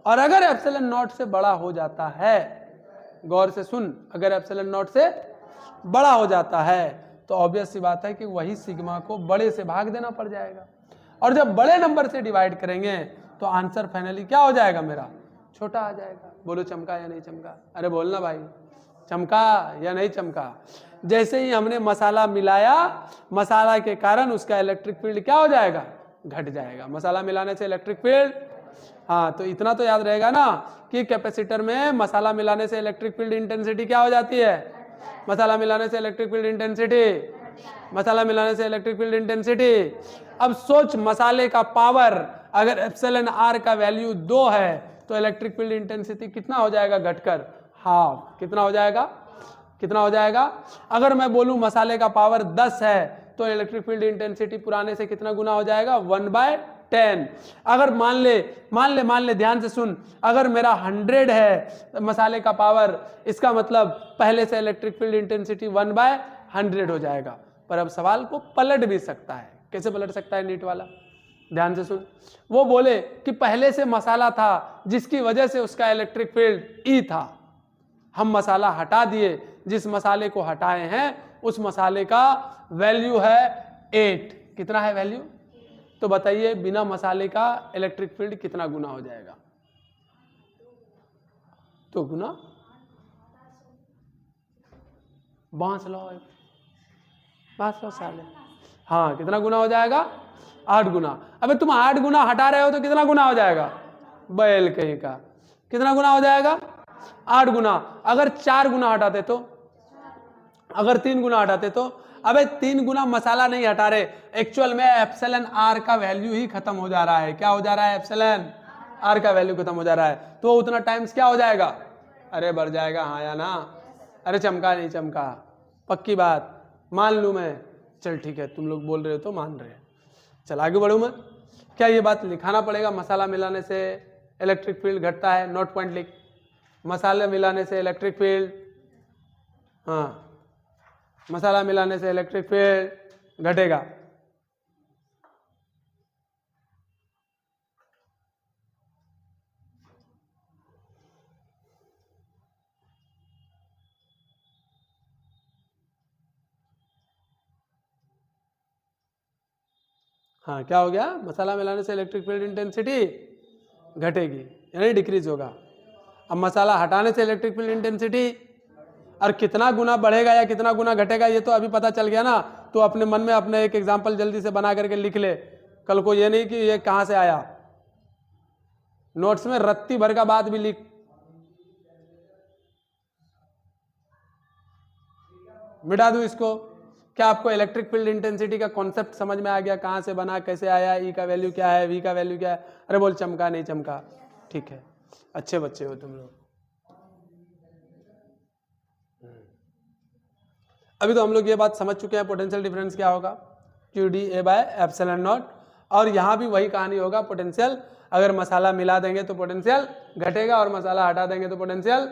और अगर एप्सिलॉन नॉट से बड़ा हो जाता है, गौर से सुन, अगर एप्सिलॉन नॉट से बड़ा हो जाता है तो ऑब्वियस सी बात है कि वही सिग्मा को बड़े से भाग देना पड़ जाएगा। और जब बड़े नंबर से डिवाइड करेंगे तो आंसर फाइनली क्या हो जाएगा मेरा? छोटा आ जाएगा। बोलो चमका या नहीं चमका? अरे बोलना भाई, चमका या नहीं चमका? जैसे ही हमने मसाला मिलाया, मसाला के कारण उसका इलेक्ट्रिक फील्ड क्या हो जाएगा? घट जाएगा। मसाला मिलाने से इलेक्ट्रिक फील्ड, हाँ, तो इतना तो याद रहेगा ना कि कैपेसिटर में मसाला मिलाने से इलेक्ट्रिक फील्ड इंटेंसिटी क्या हो जाती है? मसाला मिलाने से इलेक्ट्रिक फील्ड इंटेंसिटी, मसाला मिलाने से इलेक्ट्रिक फील्ड इंटेंसिटी। अब सोच, मसाले का पावर अगर एप्सिलॉन आर का वैल्यू 2 है तो इलेक्ट्रिक फील्ड इंटेंसिटी कितना हो जाएगा? घटकर हाफ। कितना हो जाएगा? कितना हो जाएगा? अगर मैं बोलूं मसाले का पावर 10 है तो इलेक्ट्रिक फील्ड इंटेंसिटी पुराने से कितना गुना हो जाएगा? 1/10। अगर मान ले ध्यान से सुन, अगर मेरा 100 है मसाले का पावर, इसका मतलब पहले से इलेक्ट्रिक फील्ड इंटेंसिटी 1/100 हो जाएगा। पर अब सवाल को पलट भी सकता है। कैसे पलट सकता है नीट वाला? ध्यान से सुन, वो बोले कि पहले से मसाला था जिसकी वजह से उसका इलेक्ट्रिक फील्ड ई था, हम मसाला हटा दिए, जिस मसाले को हटाए हैं उस मसाले का वैल्यू है 8। कितना है वैल्यू? तो बताइए बिना मसाले का इलेक्ट्रिक फील्ड कितना गुना हो जाएगा? तो गुना बांस लो साले, हाँ, कितना गुना हो जाएगा? 8 गुना। अबे तुम 8 गुना हटा रहे हो तो कितना गुना हो जाएगा? बैल कहीं का। कितना गुना हो जाएगा? 8 गुना। अगर 4 गुना हटाते तो, अगर 3 गुना हटाते तो, अबे 3 गुना मसाला नहीं हटा रहे, एक्चुअल में एप्सिलॉन आर का वैल्यू ही खत्म हो जा रहा है। क्या हो जा रहा है? एप्सिलॉन आर का वैल्यू खत्म हो जा रहा है, तो उतना टाइम्स क्या हो जाएगा? अरे बढ़ जाएगा, हाँ या ना? अरे चमका नहीं चमका? पक्की बात, मान लूं मैं? चल ठीक है, तुम लोग बोल रहे हो तो मान रहे हैं। चल आगे बढ़ूं मैं? क्या ये बात लिखाना पड़ेगा? मसाला मिलाने से इलेक्ट्रिक फील्ड घटता है, नोट पॉइंट लिख। मसाला मिलाने से इलेक्ट्रिक फील्ड, हाँ, मसाला मिलाने से इलेक्ट्रिक फील्ड घटेगा। हाँ, क्या हो गया? मसाला मिलाने से इलेक्ट्रिक फील्ड इंटेंसिटी घटेगी यानी डिक्रीज होगा। अब मसाला हटाने से इलेक्ट्रिक फील्ड इंटेंसिटी, और कितना गुना बढ़ेगा या कितना गुना घटेगा ये तो अभी पता चल गया ना। तो अपने मन में अपने एक एग्जांपल जल्दी से बना करके लिख ले, कल को ये नहीं कि ये कहां से आया। नोट्स में रत्ती भर का बात भी लिख। मिटा दूं इसको? क्या आपको इलेक्ट्रिक फील्ड इंटेंसिटी का कॉन्सेप्ट समझ में आ गया? कहाँ से बना, कैसे आया, ई का वैल्यू क्या है, वी का वैल्यू क्या है? अरे बोल चमका नहीं चमका? ठीक है, अच्छे बच्चे हो तुम लोग। अभी तो हम लोग ये बात समझ चुके हैं पोटेंशियल डिफरेंस क्या होगा, Q D A bye epsilon naught. और यहाँ भी वही कहानी होगा, पोटेंशियल अगर मसाला मिला देंगे तो पोटेंशियल घटेगा और मसाला हटा देंगे तो पोटेंशियल,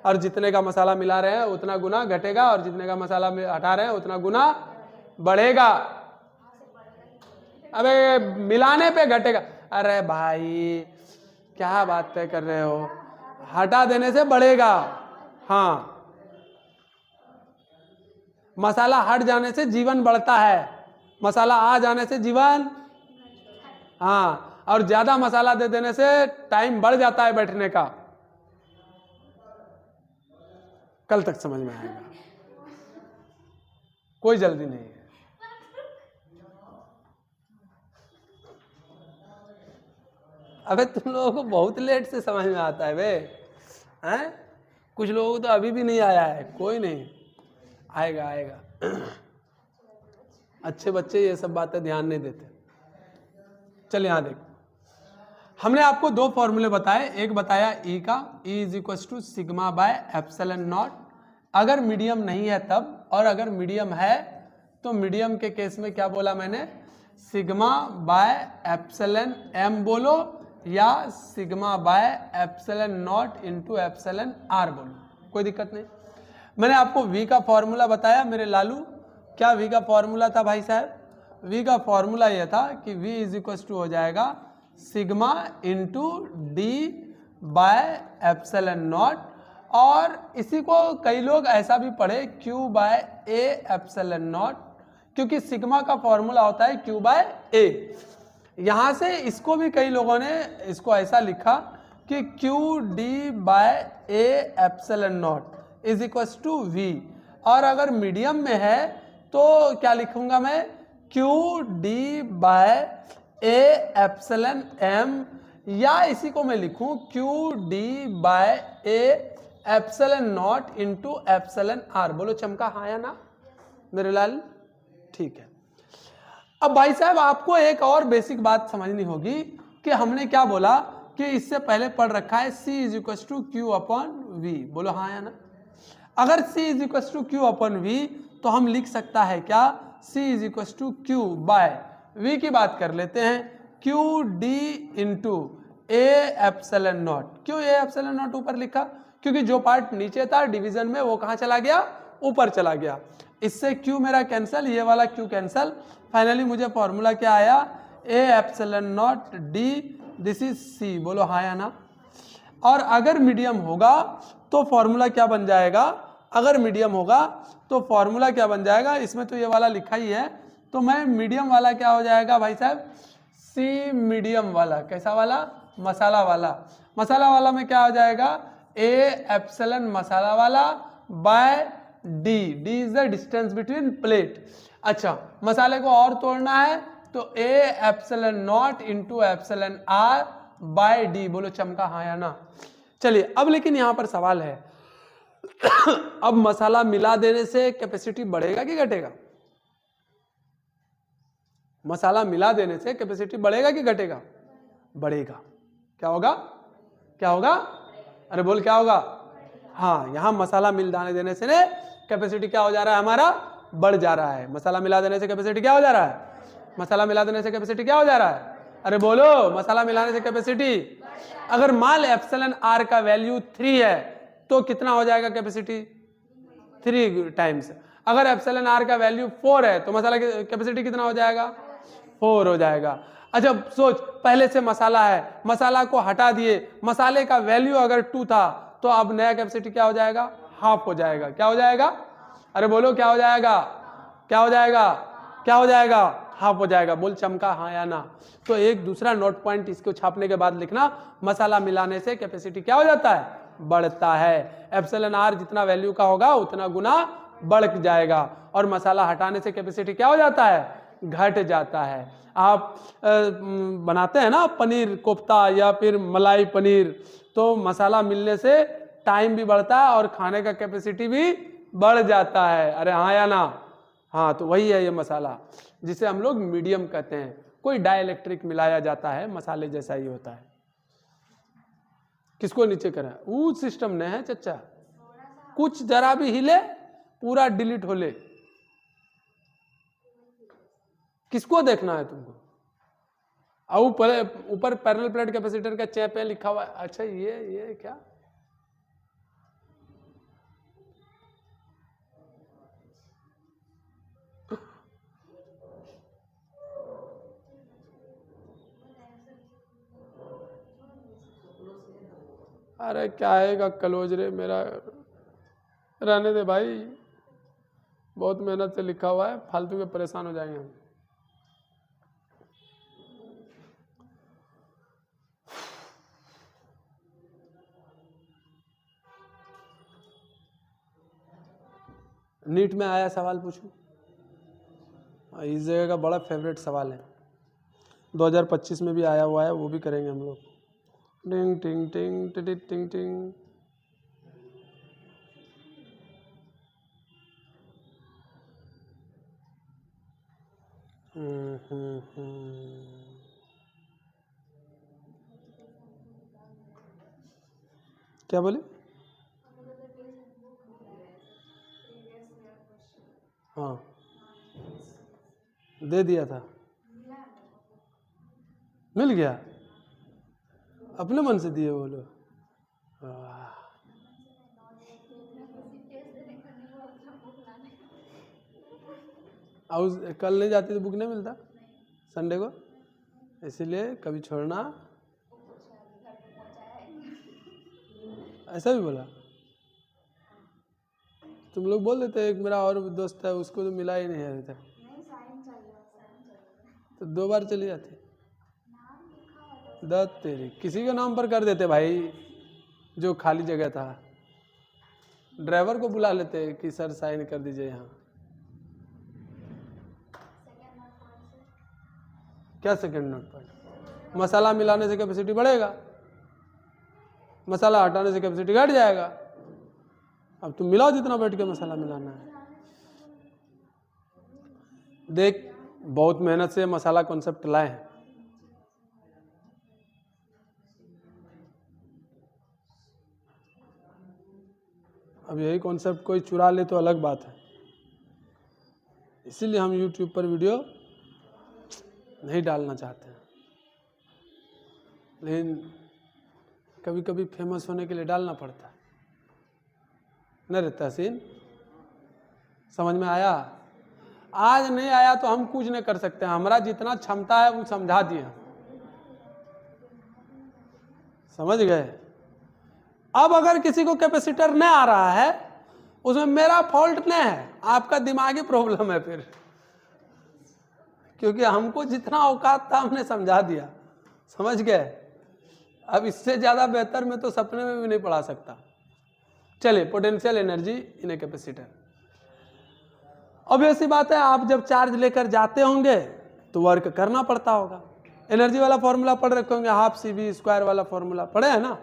और जितने का मसाला मिला रहे हैं उतना गुना घटेगा और जितने का मसाला हटा रहे हैं उतना गुना बढ़ेगा। अबे मिलाने पे घटेगा? अरे भाई क्या बात तय कर रहे हो, हटा देने से बढ़ेगा। हाँ, मसाला हट जाने से जीवन बढ़ता है, मसाला आ जाने से जीवन, हाँ, और ज्यादा मसाला दे देने से टाइम बढ़ जाता है बैठने का। कल तक समझ में आएगा, कोई जल्दी नहीं है। अबे तुम लोगों को बहुत लेट से समझ में आता है बे, हैं? कुछ लोगों को तो अभी भी नहीं आया है, कोई नहीं, आएगा आएगा। अच्छे बच्चे ये सब बातें ध्यान नहीं देते। चल यहाँ देख, हमने आपको दो फॉर्मूले बताए, एक बताया ई का, E is equal to sigma by epsilon naught अगर मीडियम नहीं है तब, और अगर मीडियम है तो मीडियम के केस में क्या बोला मैंने, सिग्मा बाय एप्सिलॉन एम बोलो या sigma by epsilon naught into epsilon R बोलो, कोई दिक्कत नहीं। मैंने आपको वी का फॉर्मूला बताया मेरे लालू, क्या वी का फॉर्मूला था भाई साहब? वी का फॉर्मूला यह था कि वी इज इक्वल टू हो जाएगा sigma into D by epsilon naught, और इसी को कई लोग ऐसा भी पढ़े Q by A epsilon naught, क्योंकि सिग्मा का फॉर्मूला होता है क्यू बाय ए। यहां से इसको भी कई लोगों ने इसको ऐसा लिखा कि Q D by A epsilon naught is equal to V, और अगर मीडियम में है तो क्या लिखूंगा मैं, Q D by A epsilon M, या इसी को मैं लिखूं Q D by A epsilon naught into epsilon R. बोलो चमका हाँ या ना मेरे लाल? ठीक है। अब भाई साहब आपको एक और बेसिक बात समझनी होगी कि हमने क्या बोला कि इससे पहले पढ़ रखा है C is equal to Q upon V. बोलो हाँ या ना? अगर C is equal to Q upon V तो हम लिख सकता है क्या, C is equal to Q by V की बात कर लेते हैं, Q D into A epsilon naught. क्यों ए एप्सिलॉन नॉट ऊपर लिखा? क्योंकि जो पार्ट नीचे था डिवीजन में वो कहाँ चला गया, ऊपर चला गया। इससे क्यू मेरा कैंसल, ये वाला क्यू कैंसल, फाइनली मुझे फॉर्मूला क्या आया, A epsilon naught D, this is C. बोलो हाँ या ना? और अगर मीडियम होगा तो फॉर्मूला क्या बन जाएगा, अगर मीडियम होगा तो फॉर्मूला क्या बन जाएगा, इसमें तो ये वाला लिखा ही है, तो मैं मीडियम वाला क्या हो जाएगा भाई साहब, सी मीडियम वाला। कैसा वाला? मसाला वाला। मसाला वाला में क्या हो जाएगा, ए एप्सिलॉन मसाला वाला by D, D is the distance between plate. अच्छा, मसाले को और तोड़ना है तो A epsilon naught into epsilon R by D. बोलो चमका हाँ या ना? चलिए अब लेकिन यहां पर सवाल है, अब मसाला मिला देने से कैपेसिटी बढ़ेगा कि घटेगा? मसाला मिला देने से कैपेसिटी बढ़ेगा कि घटेगा? बढ़ेगा। क्या होगा? क्या होगा? अरे बोल क्या होगा? हाँ, यहां मसाला मिला देने से ने कैपेसिटी क्या हो जा रहा है, हमारा बढ़ जा रहा है। मसाला मिला देने से कैपेसिटी क्या हो जा रहा है, मसाला मिला देने से कैपेसिटी क्या हो जा रहा है? अरे बोलो, मसाला मिलाने से कैपेसिटी, अगर मान एप्सिलॉन आर का वैल्यू 3 है तो कितना हो जाएगा कैपेसिटी, 3 टाइम्स। अगर एप्सिलॉन आर का वैल्यू 4 है तो मसाला की कैपेसिटी कितना हो जाएगा, 4 हो जाएगा। अच्छा सोच, पहले से मसाला है, मसाला को हटा दिए, मसाले का वैल्यू अगर 2 था तो अब नया कैपेसिटी क्या हो जाएगा, हाफ हो जाएगा। क्या हो जाएगा? अरे बोलो क्या हो जाएगा, क्या हो जाएगा, क्या हो जाएगा, हाफ हो जाएगा। बोल चमका हाँ या ना? तो एक दूसरा नोट पॉइंट इसको छापने के बाद लिखना, मसाला मिलाने से कैपेसिटी क्या हो जाता है, बढ़ता है। एप्सिलॉन आर जितना वैल्यू का होगा उतना गुना बढ़ जाएगा, और मसाला हटाने से कैपेसिटी क्या हो जाता है, घट जाता है। आप बनाते हैं ना पनीर कोफ्ता या फिर मलाई पनीर, तो मसाला मिलने से टाइम भी बढ़ता है और खाने का कैपेसिटी भी बढ़ जाता है। अरे हाँ या ना? हाँ, तो वही है ये मसाला जिसे हम लोग मीडियम कहते हैं। कोई डाइलेक्ट्रिक मिलाया जाता है, मसाले जैसा ही होता है। किसको नीचे करा? वो सिस्टम नहीं है चच्चा, कुछ जरा भी हिले पूरा डिलीट हो ले। किसको देखना है तुमको? ऊपर पैरेलल प्लेट कैपेसिटर का चैप है लिखा हुआ है। अच्छा ये क्या? अरे क्या आएगा क्लोज रे, मेरा रहने दे भाई, बहुत मेहनत से लिखा हुआ है, फालतू के परेशान हो जाएंगे हम। नीट में आया सवाल पूछूं? इस जगह का बड़ा फेवरेट सवाल है, 2025 में भी आया हुआ है, वो भी करेंगे हम लोग। टिंग टिंग टिंग टिंग टिंग टिंग। क्या बोले? हाँ, दे दिया था, मिल गया, अपने मन से दिए वो लोग। कल नहीं जाती तो बुक नहीं मिलता संडे को, इसीलिए कभी छोड़ना। ऐसा भी बोला? तुम लोग बोल देते। एक मेरा और दोस्त है, उसको तो मिला ही नहीं है अभी तक, तो 2 बार चली जाती। दत्त तेरी, किसी के नाम पर कर देते भाई, जो खाली जगह था ड्राइवर को बुला लेते कि सर साइन कर दीजिए यहाँ। क्या सेकंड नोट पॉइंट? मसाला मिलाने से कैपेसिटी बढ़ेगा, मसाला हटाने से कैपेसिटी घट जाएगा। अब तुम मिलाओ जितना बैठ के मसाला मिलाना है। देख, बहुत मेहनत से मसाला कॉन्सेप्ट लाए हैं। अब यही कॉन्सेप्ट कोई चुरा ले तो अलग बात है, इसीलिए हम YouTube पर वीडियो नहीं डालना चाहते हैं, लेकिन कभी कभी फेमस होने के लिए डालना पड़ता है। न रे तहसीन, समझ में आया? आज नहीं आया तो हम कुछ नहीं कर सकते, हमारा जितना क्षमता है वो समझा दिया, समझ गए? अब अगर किसी को कैपेसिटर नहीं आ रहा है, उसमें मेरा फॉल्ट नहीं है, आपका दिमागी प्रॉब्लम है फिर, क्योंकि हमको जितना औकात था हमने समझा दिया, समझ गए? अब इससे ज्यादा बेहतर मैं तो सपने में भी नहीं पढ़ा सकता। चलिए, potential energy in a capacitor. अब ऐसी बात है, आप जब चार्ज लेकर जाते होंगे तो वर्क करना पड़ता होगा। एनर्जी वाला फॉर्मूला पढ़ रखे होंगे, हाफ CV² वाला फॉर्मूला पढ़े है ना?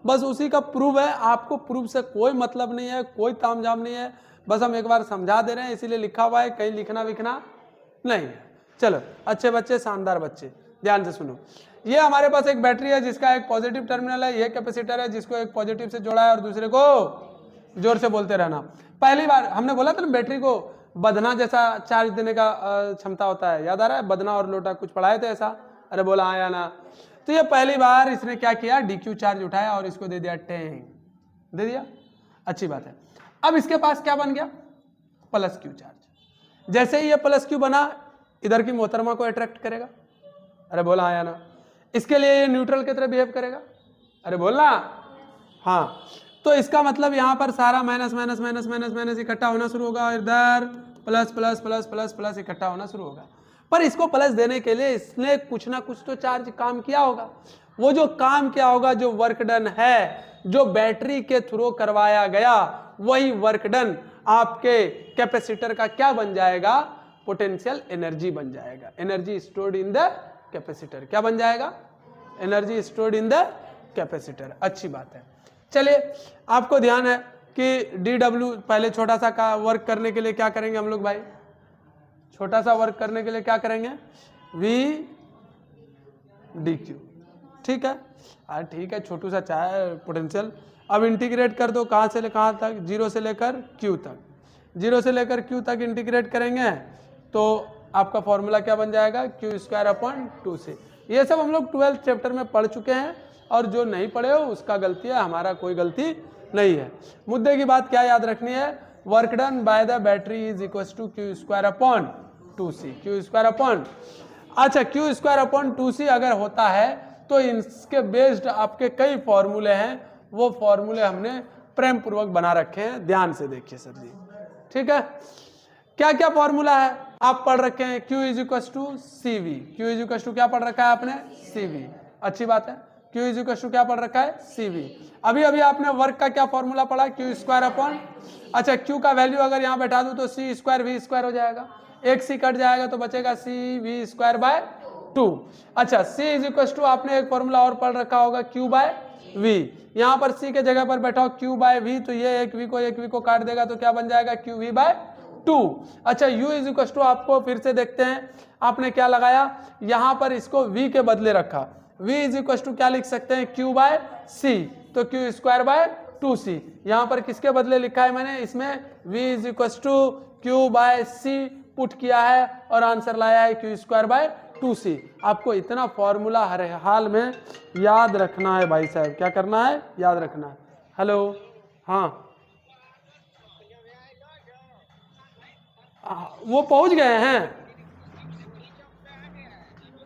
बस उसी का प्रूफ है, आपको प्रूफ से कोई मतलब नहीं है, कोई तामझाम नहीं है, बस हम एक बार समझा दे रहे हैं, इसीलिए लिखा हुआ है, कहीं लिखना विखना नहीं है। चलो अच्छे बच्चे, शानदार बच्चे, ध्यान से सुनो। ये हमारे पास एक बैटरी है जिसका एक पॉजिटिव टर्मिनल है, ये कैपेसिटर है जिसको एक पॉजिटिव से जोड़ा है और दूसरे को, जोर से बोलते रहना। पहली बार हमने बोला था ना बैटरी को बदना जैसा चार्ज देने का क्षमता होता है, याद आ रहा है? बदना और लोटा कुछ पढ़ाए थे ऐसा? अरे बोला हाँ या ना? तो ये पहली बार इसने क्या किया, DQ चार्ज उठाया और इसको दे दिया 10, दे दिया, अच्छी बात है। अब इसके पास क्या बन गया, +Q चार्ज। जैसे ही ये +Q बना, इधर की मोहतरमा को अट्रैक्ट करेगा, अरे बोला हाँ या ना? इसके लिए ये न्यूट्रल की तरह बिहेव करेगा, अरे बोलना हाँ। तो इसका मतलब यहाँ पर सारा minus minus minus minus minus इकट्ठा होना शुरू होगा, इधर plus plus plus plus plus इकट्ठा होना शुरू होगा। पर इसको प्लस देने के लिए इसने कुछ ना कुछ तो चार्ज काम किया होगा। वो जो काम किया होगा, जो वर्क डन है, जो बैटरी के थ्रू करवाया गया, वही वर्क डन आपके कैपेसिटर का क्या बन जाएगा, पोटेंशियल एनर्जी बन जाएगा। Energy stored in the capacitor, क्या बन जाएगा, energy stored in the capacitor. अच्छी बात है। चलिए, आपको ध्यान है कि DW पहले छोटा सा का वर्क करने के लिए क्या करेंगे हम लोग भाई, छोटा सा वर्क करने के लिए क्या करेंगे, वी डी क्यू, ठीक है। ठीक है, छोटू सा चाहे पोटेंशियल। अब इंटीग्रेट कर दो, कहाँ से कहाँ तक, 0 से लेकर क्यू तक, 0 से लेकर क्यू तक इंटीग्रेट करेंगे तो आपका फॉर्मूला क्या बन जाएगा, Q²/2C। ये सब हम लोग 12th चैप्टर में पढ़ चुके हैं, और जो नहीं पढ़े हो उसका गलती है, हमारा कोई गलती नहीं है। मुद्दे की बात क्या याद रखनी है, work done by the battery is equal to Q²/2C। अच्छा, Q²/2C अगर होता है तो इसके बेस्ड आपके कई फॉर्मूले हैं, वो फॉर्मूले हमने प्रेम पूर्वक बना रखे हैं, ध्यान से देखिए सर जी, ठीक है। क्या क्या फॉर्मूला है आप पढ़ रखे हैं, Q = CV, Q = क्या पढ़ रखा है आपने, CV, अच्छी बात है। Q = क्या पढ़ रखा है, CV। अभी अभी आपने वर्क का क्या फॉर्मूला पढ़ा, Q²/, अच्छा Q का वैल्यू अगर यहाँ बैठा दूं तो C²V² हो जाएगा, एक C कट जाएगा तो बचेगा CV²/2। अच्छा, C = आपने एक फॉर्मूला और पढ़ रखा होगा, Q/V। यहाँ पर C के जगह पर बैठा हो Q/V, तो ये एक V को काट देगा तो क्या बन जाएगा, QV/2। अच्छा, U = आपको फिर से देखते हैं, आपने क्या लगाया, यहाँ पर इसको V के बदले रखा, V = क्या लिख सकते हैं, Q/C, तो Q²/2C। यहाँ पर किसके बदले लिखा है मैंने, इसमें V = Q/C पुट किया है और आंसर लाया है Q²/2C। आपको इतना फॉर्मूला हर हाल में याद रखना है भाई साहब, क्या करना है, याद रखना है। हेलो, हाँ वो पहुंच गए हैं,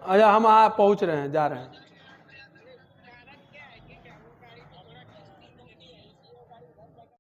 अच्छा हम पहुंच रहे हैं, जा रहे हैं।